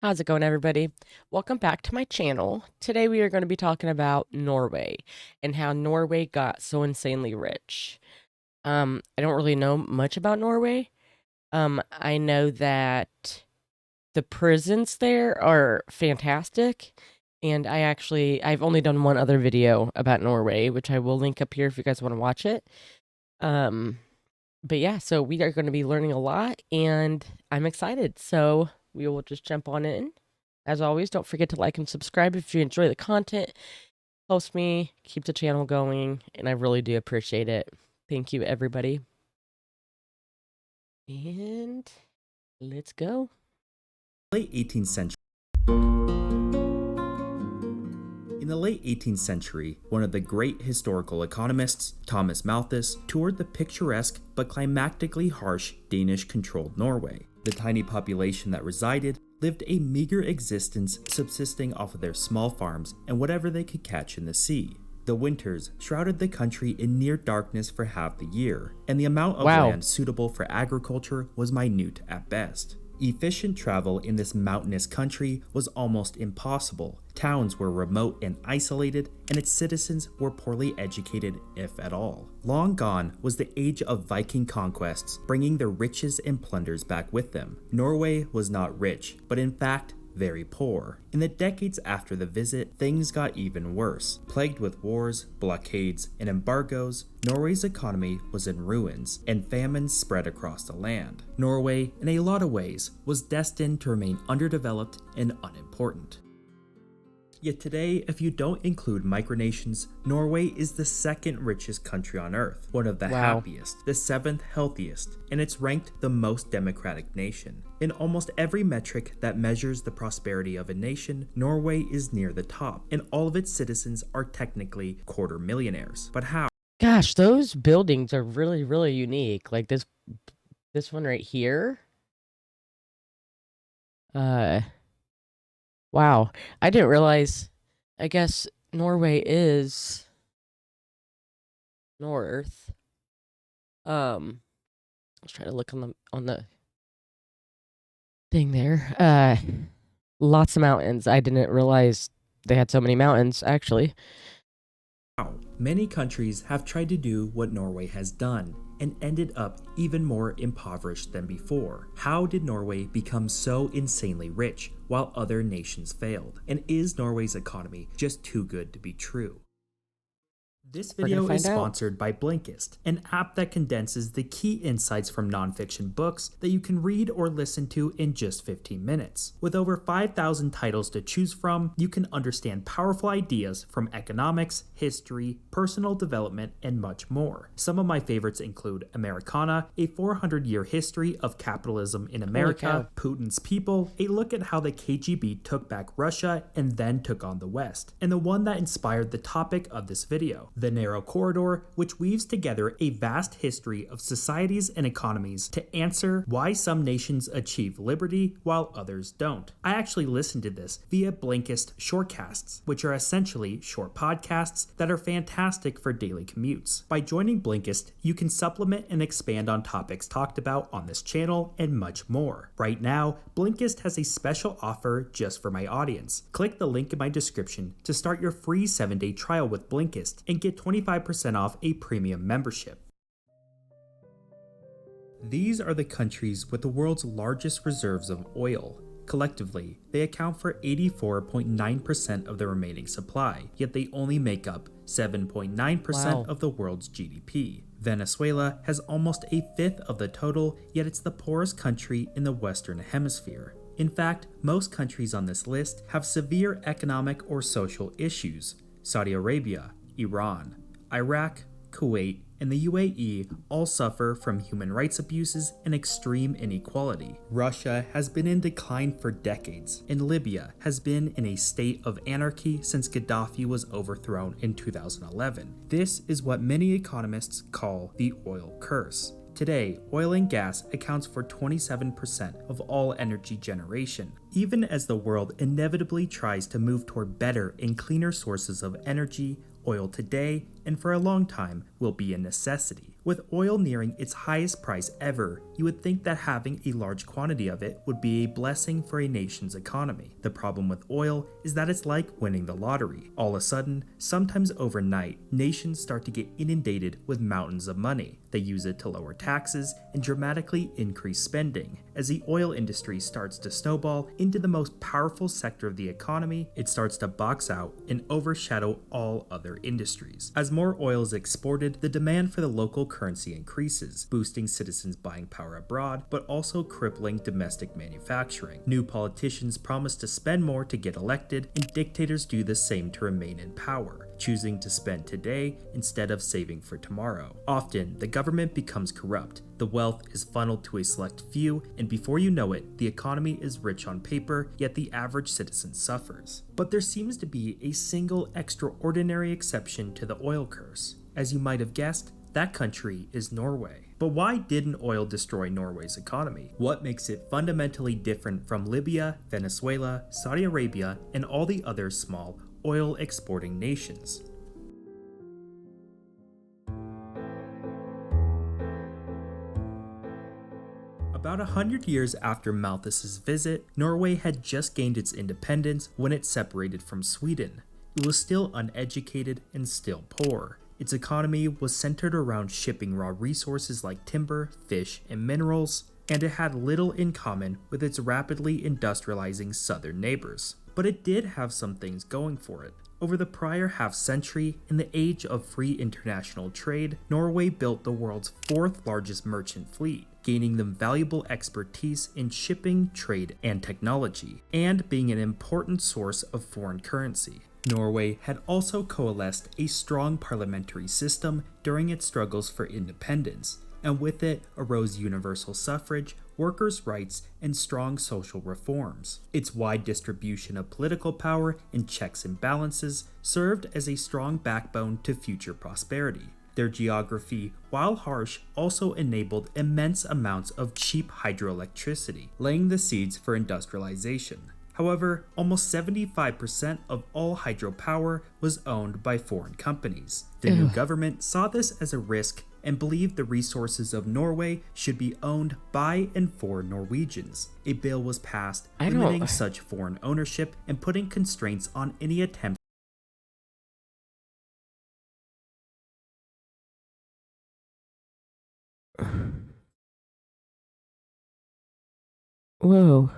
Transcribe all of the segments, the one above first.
How's it going, everybody? Welcome back to my channel. Today we are going to be talking about Norway and how Norway got so insanely rich. I don't really know much about Norway. I know that the prisons there are fantastic, and I've only done one other video about Norway, which I will link up here if you guys want to watch it. Um, but yeah, so we are going to be learning a lot, and I'm excited. So we will just jump on in. As always, don't forget to like and subscribe if you enjoy the content. Helps me keep the channel going, and I really do appreciate it. Thank you, everybody. And let's go. Late 18th century. In the late 18th century, one of the great historical economists, Thomas Malthus, toured the picturesque but climactically harsh Danish-controlled Norway. The tiny population that resided lived a meager existence subsisting off of their small farms and whatever they could catch in the sea. The winters shrouded the country in near darkness for half the year, and the amount of land suitable for agriculture was minute at best. Efficient travel in this mountainous country was almost impossible. Towns were remote and isolated, and its citizens were poorly educated, if at all. Long gone was the age of Viking conquests, bringing their riches and plunders back with them. Norway was not rich, but in fact, very poor. In the decades after the visit, things got even worse. Plagued with wars, blockades, and embargoes, Norway's economy was in ruins, and famines spread across the land. Norway, in a lot of ways, was destined to remain underdeveloped and unimportant. Yet today, if you don't include micronations, Norway is the second richest country on earth, one of the happiest, the seventh healthiest, and it's ranked the most democratic nation. In almost every metric that measures the prosperity of a nation, Norway is near the top, and all of its citizens are technically quarter millionaires. But how? Gosh, those buildings are really, really unique. Like this one right here. Wow. I didn't realize. I guess Norway is north. Let's try to look on the thing there. Lots of mountains. I didn't realize they had so many mountains, actually. Many countries have tried to do what Norway has done and ended up even more impoverished than before. How did Norway become so insanely rich while other nations failed? And is Norway's economy just too good to be true? This video is sponsored by Blinkist, an app that condenses the key insights from nonfiction books that you can read or listen to in just 15 minutes. With over 5,000 titles to choose from, you can understand powerful ideas from economics, history, personal development, and much more. Some of my favorites include Americana, a 400-year history of capitalism in America, Putin's People, a look at how the KGB took back Russia and then took on the West, and the one that inspired the topic of this video, The Narrow Corridor, which weaves together a vast history of societies and economies to answer why some nations achieve liberty while others don't. I actually listened to this via Blinkist Shortcasts, which are essentially short podcasts that are fantastic for daily commutes. By joining Blinkist, you can supplement and expand on topics talked about on this channel and much more. Right now, Blinkist has a special offer just for my audience. Click the link in my description to start your free 7-day trial with Blinkist and get 25% off a premium membership. These are the countries with the world's largest reserves of oil. Collectively, they account for 84.9% of the remaining supply, yet they only make up 7.9% of the world's GDP. Venezuela has almost a fifth of the total, yet it's the poorest country in the Western Hemisphere. In fact, most countries on this list have severe economic or social issues. Saudi Arabia, Iran, Iraq, Kuwait, and the UAE all suffer from human rights abuses and extreme inequality. Russia has been in decline for decades, and Libya has been in a state of anarchy since Gaddafi was overthrown in 2011. This is what many economists call the oil curse. Today, oil and gas accounts for 27% of all energy generation. Even as the world inevitably tries to move toward better and cleaner sources of energy, oil today and for a long time will be a necessity. With oil nearing its highest price ever, you would think that having a large quantity of it would be a blessing for a nation's economy. The problem with oil is that it's like winning the lottery. All of a sudden, sometimes overnight, nations start to get inundated with mountains of money. They use it to lower taxes and dramatically increase spending. As the oil industry starts to snowball into the most powerful sector of the economy, it starts to box out and overshadow all other industries. As more oil is exported, the demand for the local currency increases, boosting citizens' buying power abroad, but also crippling domestic manufacturing. New politicians promise to spend more to get elected, and dictators do the same to remain in power, choosing to spend today instead of saving for tomorrow. Often, the government becomes corrupt. The wealth is funneled to a select few, and before you know it, the economy is rich on paper, yet the average citizen suffers. But there seems to be a single extraordinary exception to the oil curse. As you might have guessed, that country is Norway. But why didn't oil destroy Norway's economy? What makes it fundamentally different from Libya, Venezuela, Saudi Arabia, and all the other small oil exporting nations? About 100 years after Malthus's visit, Norway had just gained its independence when it separated from Sweden. It was still uneducated and still poor. Its economy was centered around shipping raw resources like timber, fish, and minerals, and it had little in common with its rapidly industrializing southern neighbors. But it did have some things going for it. Over the prior half-century, in the age of free international trade, Norway built the world's fourth largest merchant fleet, gaining them valuable expertise in shipping, trade, and technology, and being an important source of foreign currency. Norway had also coalesced a strong parliamentary system during its struggles for independence, and with it arose universal suffrage, workers' rights, and strong social reforms. Its wide distribution of political power and checks and balances served as a strong backbone to future prosperity. Their geography, while harsh, also enabled immense amounts of cheap hydroelectricity, laying the seeds for industrialization. However, almost 75% of all hydropower was owned by foreign companies. The new government saw this as a risk and believed the resources of Norway should be owned by and for Norwegians. A bill was passed limiting such foreign ownership and putting constraints on any attempt. Whoa.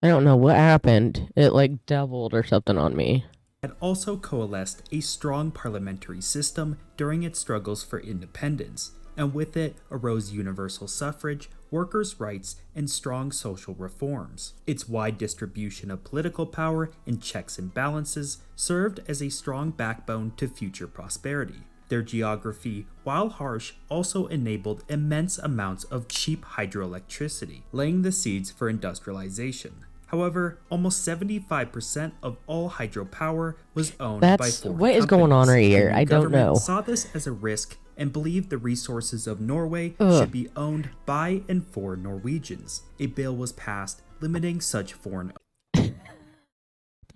I don't know what happened. It like doubled or something on me. Had also coalesced a strong parliamentary system during its struggles for independence, and with it arose universal suffrage, workers' rights, and strong social reforms. Its wide distribution of political power and checks and balances served as a strong backbone to future prosperity. Their geography, while harsh, also enabled immense amounts of cheap hydroelectricity, laying the seeds for industrialization. However, almost 75% of all hydropower was owned by foreign companies. What is going on right here? The new I don't government know. saw this as a risk and believed the resources of Norway should be owned by and for Norwegians. A bill was passed limiting such foreign. There's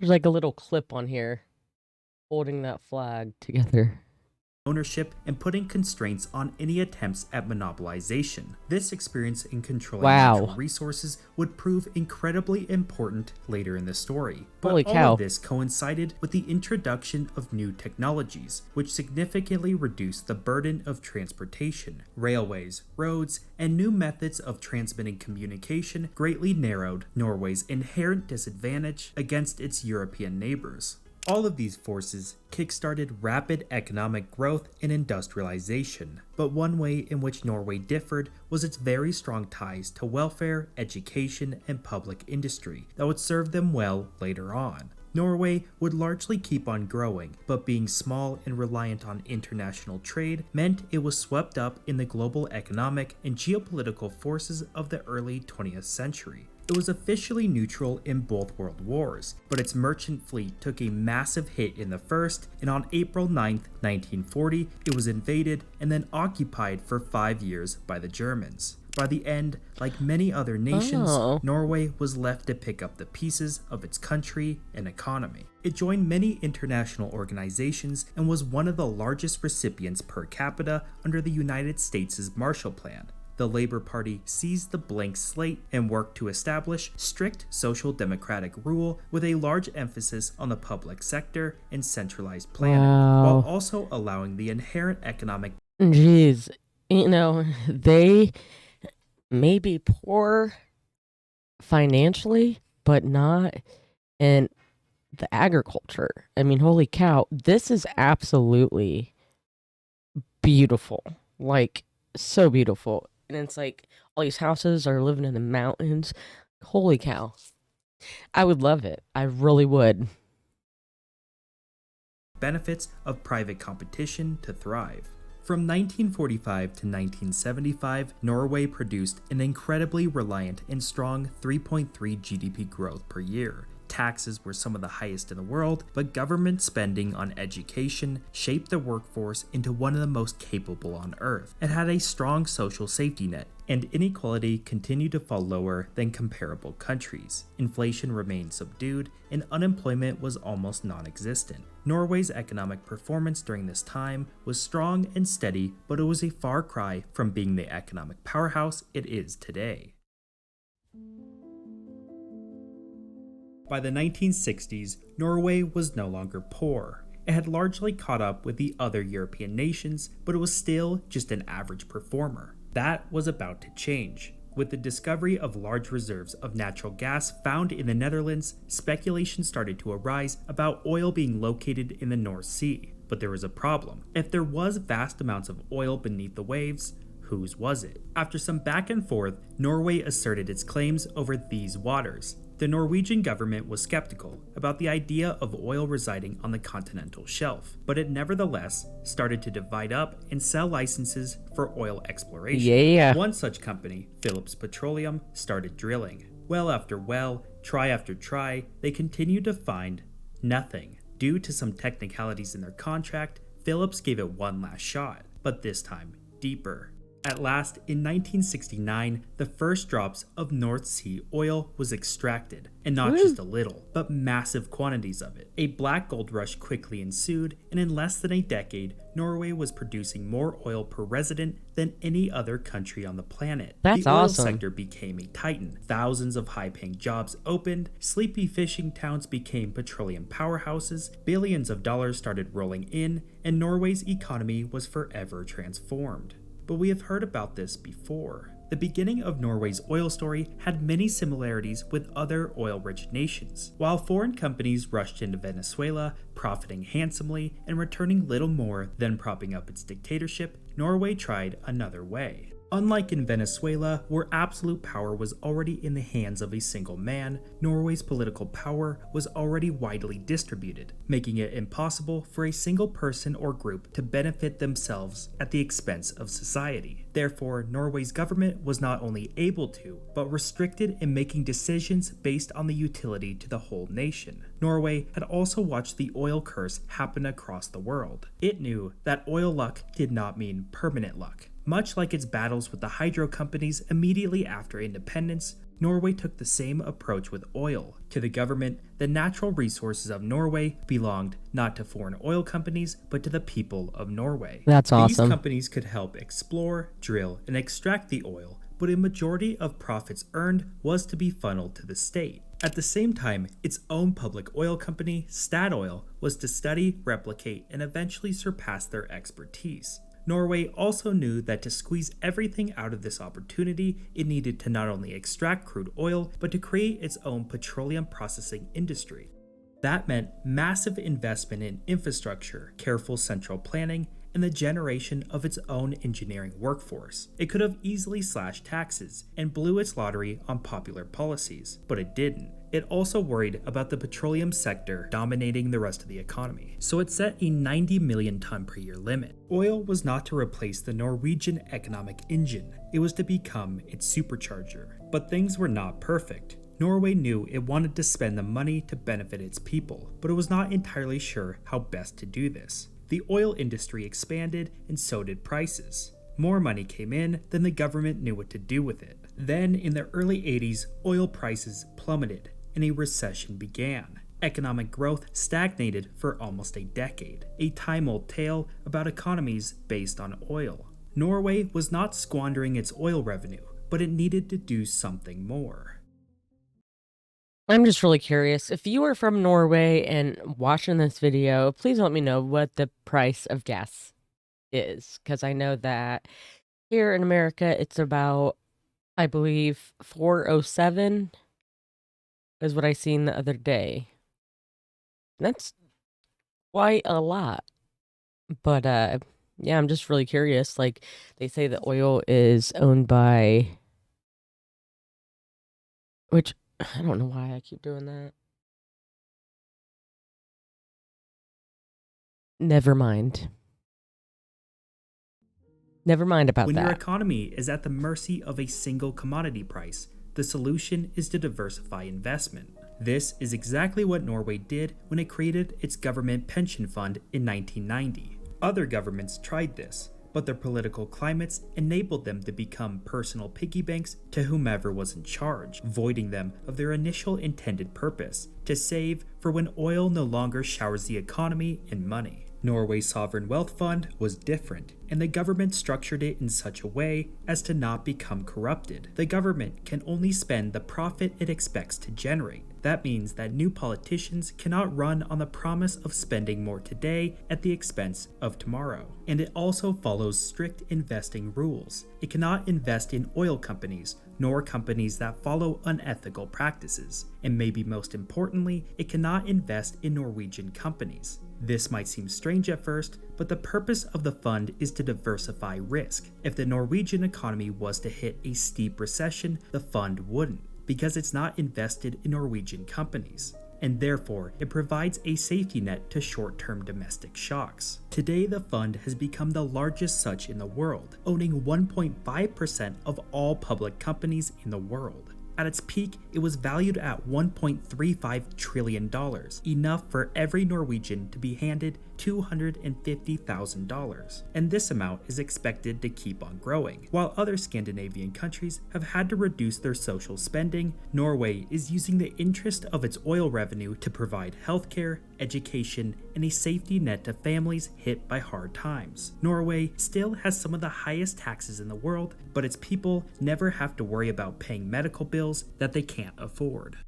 like a little clip on here holding that flag together. Ownership and putting constraints on any attempts at monopolization. This experience in controlling natural resources would prove incredibly important later in the story. But Holy all cow. of this coincided with the introduction of new technologies, which significantly reduced the burden of transportation. Railways, roads, and new methods of transmitting communication greatly narrowed Norway's inherent disadvantage against its European neighbors. All of these forces kickstarted rapid economic growth and industrialization, but one way in which Norway differed was its very strong ties to welfare, education, and public industry that would serve them well later on. Norway would largely keep on growing, but being small and reliant on international trade meant it was swept up in the global economic and geopolitical forces of the early 20th century. It was officially neutral in both world wars, but its merchant fleet took a massive hit in the first, and on April 9, 1940, it was invaded and then occupied for 5 years by the Germans. By the end, like many other nations, Oh. Norway was left to pick up the pieces of its country and economy. It joined many international organizations and was one of the largest recipients per capita under the United States' Marshall Plan. The Labour Party seized the blank slate and worked to establish strict social democratic rule with a large emphasis on the public sector and centralized planning, while Wow. also allowing the inherent economic Jeez. They may be poor financially, but not in the agriculture. I mean, holy cow, this is absolutely beautiful. Like, so beautiful. And it's like all these houses are living in the mountains. Holy cow. I would love it. I really would. benefits of private competition to thrive. From 1945 to 1975, Norway produced an incredibly reliant and strong 3.3 GDP growth per year. Taxes were some of the highest in the world, but government spending on education shaped the workforce into one of the most capable on earth. It had a strong social safety net, and inequality continued to fall lower than comparable countries. Inflation remained subdued, and unemployment was almost non-existent. Norway's economic performance during this time was strong and steady, but it was a far cry from being the economic powerhouse it is today. By the 1960s, Norway was no longer poor. It had largely caught up with the other European nations, but it was still just an average performer. That was about to change. With the discovery of large reserves of natural gas found in the Netherlands, speculation started to arise about oil being located in the North Sea. But there was a problem. If there was vast amounts of oil beneath the waves, whose was it? After some back and forth, Norway asserted its claims over these waters. The Norwegian government was skeptical about the idea of oil residing on the continental shelf, but it nevertheless started to divide up and sell licenses for oil exploration. Yeah. One such company, Phillips Petroleum, started drilling. Well after well, try after try, they continued to find nothing. Due to some technicalities in their contract, Phillips gave it one last shot, but this time deeper. At last, in 1969, the first drops of North Sea oil was extracted, and not just a little, but massive quantities of it. A black gold rush quickly ensued, and in less than a decade, Norway was producing more oil per resident than any other country on the planet. That's the oil awesome. sector became a titan. Thousands of high-paying jobs opened, sleepy fishing towns became petroleum powerhouses, billions of dollars started rolling in, and Norway's economy was forever transformed. But we have heard about this before. The beginning of Norway's oil story had many similarities with other oil-rich nations. While foreign companies rushed into Venezuela, profiting handsomely and returning little more than propping up its dictatorship, Norway tried another way. Unlike in Venezuela, where absolute power was already in the hands of a single man, Norway's political power was already widely distributed, making it impossible for a single person or group to benefit themselves at the expense of society. Therefore, Norway's government was not only able to, but restricted in making decisions based on the utility to the whole nation. Norway had also watched the oil curse happen across the world. It knew that oil luck did not mean permanent luck. Much like its battles with the hydro companies immediately after independence, Norway took the same approach with oil. To the government, the natural resources of Norway belonged not to foreign oil companies, but to the people of Norway. That's awesome. These companies could help explore, drill, and extract the oil, but a majority of profits earned was to be funneled to the state. At the same time, its own public oil company, Statoil, was to study, replicate, and eventually surpass their expertise. Norway also knew that to squeeze everything out of this opportunity, it needed to not only extract crude oil, but to create its own petroleum processing industry. That meant massive investment in infrastructure, careful central planning, and the generation of its own engineering workforce. It could have easily slashed taxes and blew its lottery on popular policies, but it didn't. It also worried about the petroleum sector dominating the rest of the economy, so it set a 90 million ton per year limit. Oil was not to replace the Norwegian economic engine, it was to become its supercharger. But things were not perfect. Norway knew it wanted to spend the money to benefit its people, but it was not entirely sure how best to do this. The oil industry expanded, and so did prices. More money came in than the government knew what to do with it. Then, in the early 80s, oil prices plummeted and a recession began. Economic growth stagnated for almost a decade, a time-old tale about economies based on oil. Norway was not squandering its oil revenue, but it needed to do something more. I'm just really curious. If you are from Norway and watching this video, please let me know what the price of gas is, because I know that here in America it's about, I believe, 407 is what I seen the other day. That's quite a lot. But yeah, I'm just really curious. Like, they say that oil is owned by, which I don't know why I keep doing that. Never mind. Never mind about When your that. economy is at the mercy of a single commodity price, the solution is to diversify investment. This is exactly what Norway did when it created its government pension fund in 1990. Other governments tried this, but their political climates enabled them to become personal piggy banks to whomever was in charge, voiding them of their initial intended purpose, to save for when oil no longer showers the economy in money. Norway's sovereign wealth fund was different, and the government structured it in such a way as to not become corrupted. The government can only spend the profit it expects to generate. That means that new politicians cannot run on the promise of spending more today at the expense of tomorrow. And it also follows strict investing rules. It cannot invest in oil companies, nor companies that follow unethical practices. And maybe most importantly, it cannot invest in Norwegian companies. This might seem strange at first, but the purpose of the fund is to diversify risk. If the Norwegian economy was to hit a steep recession, the fund wouldn't, because it's not invested in Norwegian companies, and therefore it provides a safety net to short-term domestic shocks. Today, the fund has become the largest such in the world, owning 1.5% of all public companies in the world. At its peak, it was valued at $1.35 trillion, enough for every Norwegian to be handed $250,000. And this amount is expected to keep on growing. While other Scandinavian countries have had to reduce their social spending, Norway is using the interest of its oil revenue to provide healthcare, education, and a safety net to families hit by hard times. Norway still has some of the highest taxes in the world, but its people never have to worry about paying medical bills that they can't afford.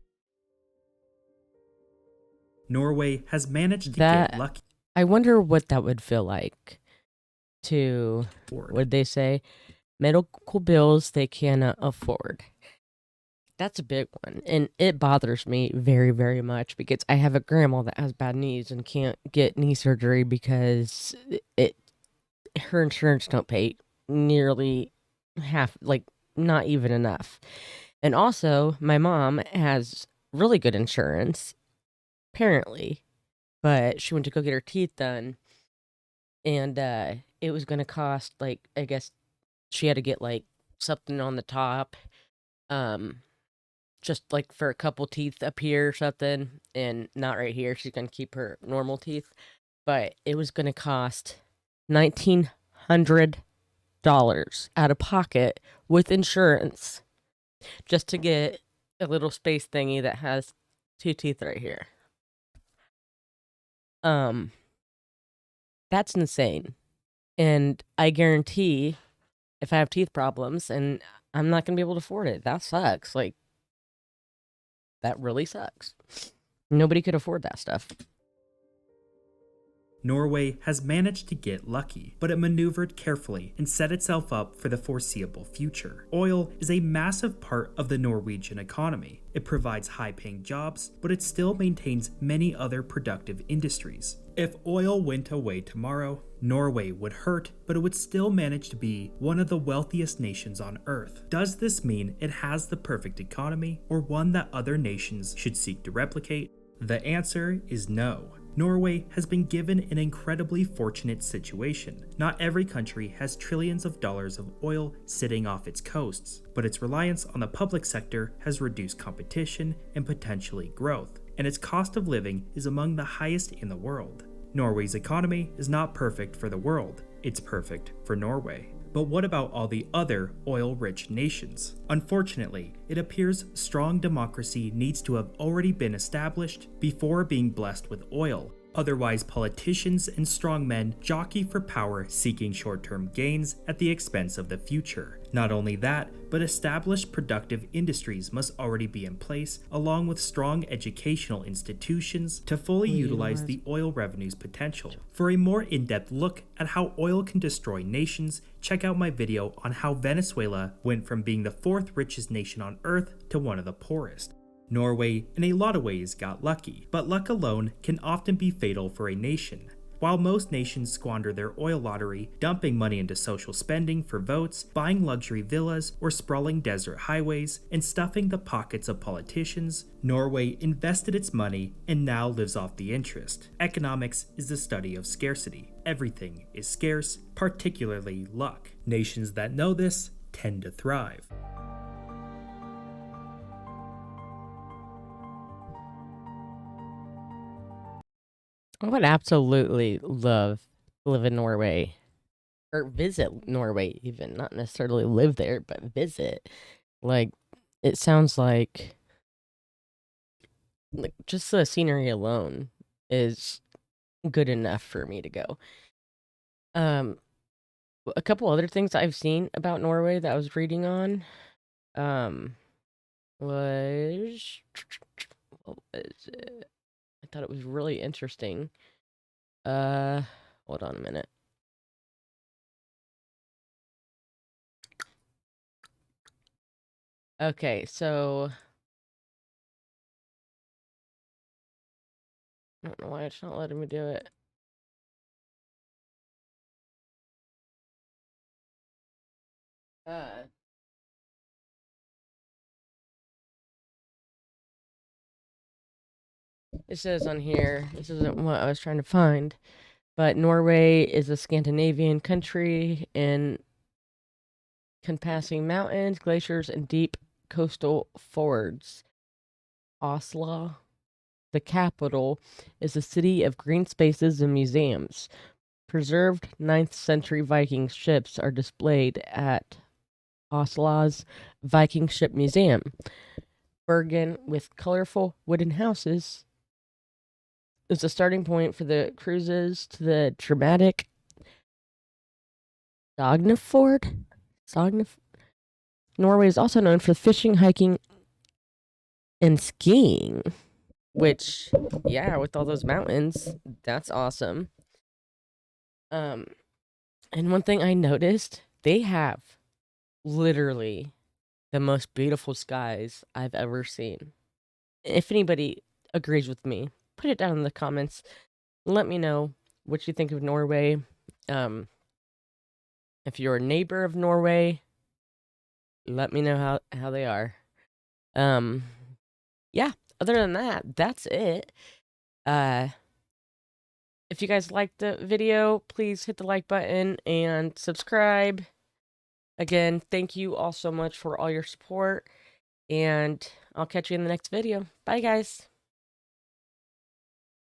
Norway has managed to get lucky. I wonder what that would feel like to, would they say, medical bills they cannot afford. That's a big one, and it bothers me very, very much because I have a grandma that has bad knees and can't get knee surgery because her insurance don't pay nearly half, like not even enough. And also, my mom has really good insurance, apparently, but she went to go get her teeth done, and it was going to cost, like, I guess she had to get like something on the top, um just like for a couple teeth up here or something, and not right here. She's gonna keep her normal teeth, but it was gonna cost $1,900 out of pocket with insurance just to get a little space thingy that has two teeth right here. That's insane. And I guarantee if I have teeth problems and I'm not gonna be able to afford it, that sucks. Like, that really sucks. Nobody could afford that stuff. Norway has managed to get lucky, but it maneuvered carefully and set itself up for the foreseeable future. Oil is a massive part of the Norwegian economy. It provides high-paying jobs, but it still maintains many other productive industries. If oil went away tomorrow, Norway would hurt, but it would still manage to be one of the wealthiest nations on Earth. Does this mean it has the perfect economy, or one that other nations should seek to replicate? The answer is no. Norway has been given an incredibly fortunate situation. Not every country has trillions of dollars of oil sitting off its coasts, but its reliance on the public sector has reduced competition and potentially growth, and its cost of living is among the highest in the world. Norway's economy is not perfect for the world, it's perfect for Norway. But what about all the other oil-rich nations? Unfortunately, it appears strong democracy needs to have already been established before being blessed with oil. Otherwise, politicians and strongmen jockey for power, seeking short-term gains at the expense of the future. Not only that, but established productive industries must already be in place, along with strong educational institutions to fully utilize the oil revenue's potential. For a more in-depth look at how oil can destroy nations, check out my video on how Venezuela went from being the fourth richest nation on Earth to one of the poorest. Norway, in a lot of ways, got lucky, but luck alone can often be fatal for a nation. While most nations squander their oil lottery, dumping money into social spending for votes, buying luxury villas, or sprawling desert highways, and stuffing the pockets of politicians, Norway invested its money and now lives off the interest. Economics is the study of scarcity. Everything is scarce, particularly luck. Nations that know this tend to thrive. I would absolutely love to live in Norway or visit Norway, even not necessarily live there, but visit. Like, it sounds like just the scenery alone is good enough for me to go. Um, a couple other things I've seen about Norway that I was reading on, um, was what was it? I thought it was really interesting. Uh, Hold on a minute. Okay, so I don't know why it's not letting me do it. Uh, it says on here, this isn't what I was trying to find, but Norway is a Scandinavian country encompassing mountains, glaciers, and deep coastal fjords. Oslo, the capital, is a city of green spaces and museums. Preserved 9th century Viking ships are displayed at Oslo's Viking Ship Museum. Bergen, with colorful wooden houses, is a starting point for the cruises to the dramatic Sognefjord. Sognef- Norway is also known for fishing, hiking, and skiing. Which, yeah, with all those mountains, that's awesome. Um, and one thing I noticed, they have literally the most beautiful skies I've ever seen. If anybody agrees with me, put it down in the comments. Let me know what you think of Norway. Um, if you're a neighbor of Norway, let me know how they are. Um, yeah, other than that, that's it. Uh, if you guys liked the video, please hit the like button and subscribe. Again, thank you all so much for all your support, and I'll catch you in the next video. Bye, guys.